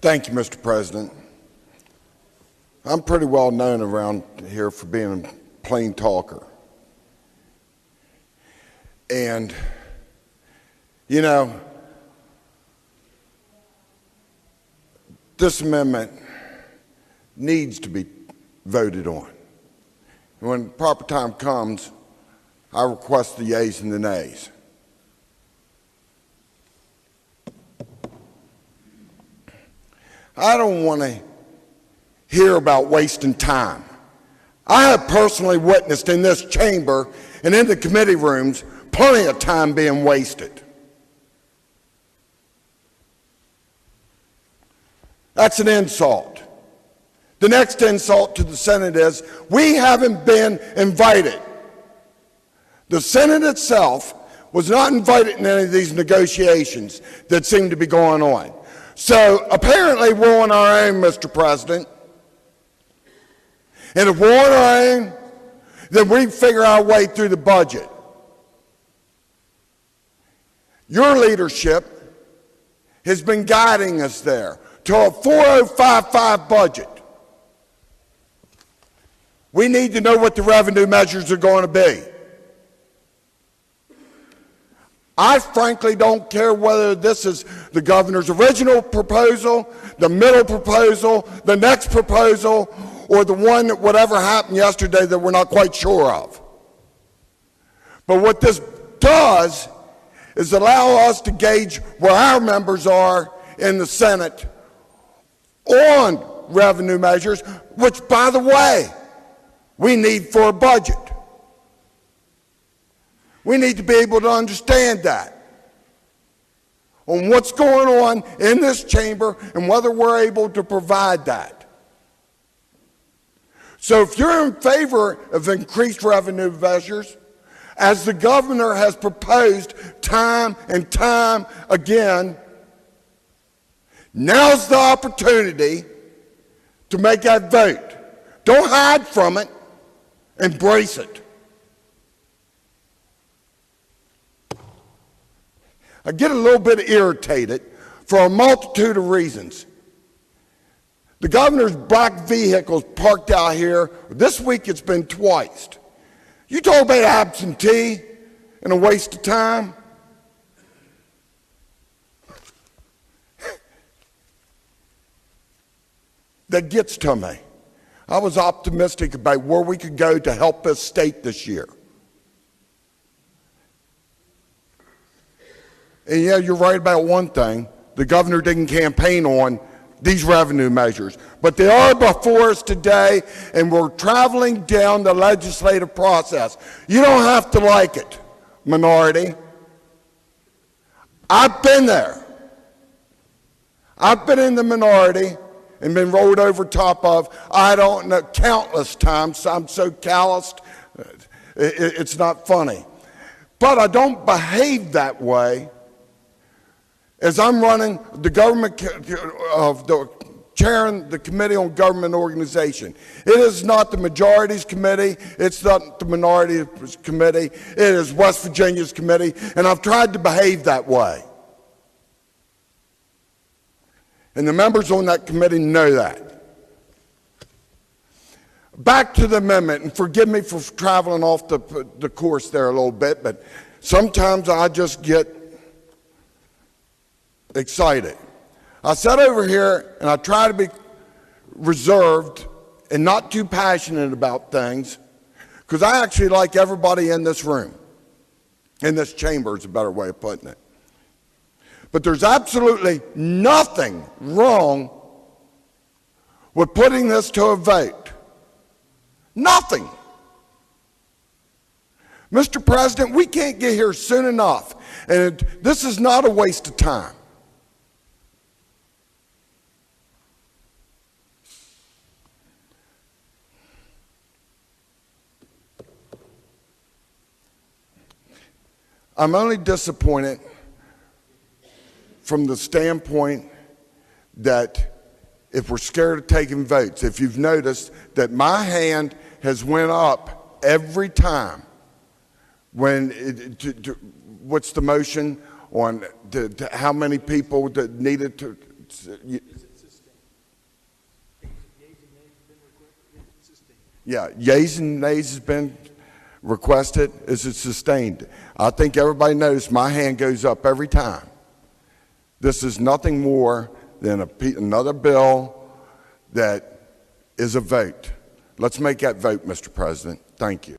Thank you, Mr. President. I'm pretty well known around here for being a plain talker. And, you know, this amendment needs to be voted on. And when the proper time comes, I request the yeas and the nays. I don't want to hear about wasting time. I have personally witnessed in this chamber and in the committee rooms plenty of time being wasted. That's an insult. The next insult to the Senate is we haven't been invited. The Senate itself was not invited in any of these negotiations that seem to be going on. So apparently we're on our own, Mr. President. And if we're on our own, then we figure our way through the budget. Your leadership has been guiding us there to a 4055 budget. We need to know what the revenue measures are going to be. I frankly don't care whether this is the governor's original proposal, the middle proposal, the next proposal, or the one that whatever happened yesterday that we're not quite sure of. But what this does is allow us to gauge where our members are in the Senate on revenue measures, which, by the way, we need for a budget. We need to be able to understand that on what's going on in this chamber and whether we're able to provide that. So if you're in favor of increased revenue measures, as the governor has proposed time and time again, now's the opportunity to make that vote. Don't hide from it, embrace it. I get a little bit irritated for a multitude of reasons. The governor's black vehicle's parked out here. This week it's been twice. You talk about absentee and a waste of time? That gets to me. I was optimistic about where we could go to help this state this year. And yeah, you're right about one thing. The governor didn't campaign on these revenue measures, but they are before us today, and we're traveling down the legislative process. You don't have to like it, minority. I've been there. I've been in the minority and been rolled over top of, I don't know, countless times. I'm so calloused, it's not funny. But I don't behave that way as I'm running the government, chairing the Committee on Government Organization. It is not the majority's committee. It's not the minority's committee. It is West Virginia's committee, and I've tried to behave that way. And the members on that committee know that. Back to the amendment, and forgive me for traveling off the course there a little bit, but sometimes I just get excited. I sat over here and I try to be reserved and not too passionate about things because I actually like everybody in this room. In this chamber is a better way of putting it. But there's absolutely nothing wrong with putting this to a vote. Nothing. Mr. President, we can't get here soon enough, and this is not a waste of time. I'm only disappointed from the standpoint that if we're scared of taking votes, if you've noticed that my hand has went up every time when, what's the motion on how many people that needed to, Yeah, yeas and nays has been requested. Is it sustained? I think everybody knows my hand goes up every time. This is nothing more than another bill that is a vote. Let's make that vote, Mr. President. Thank you.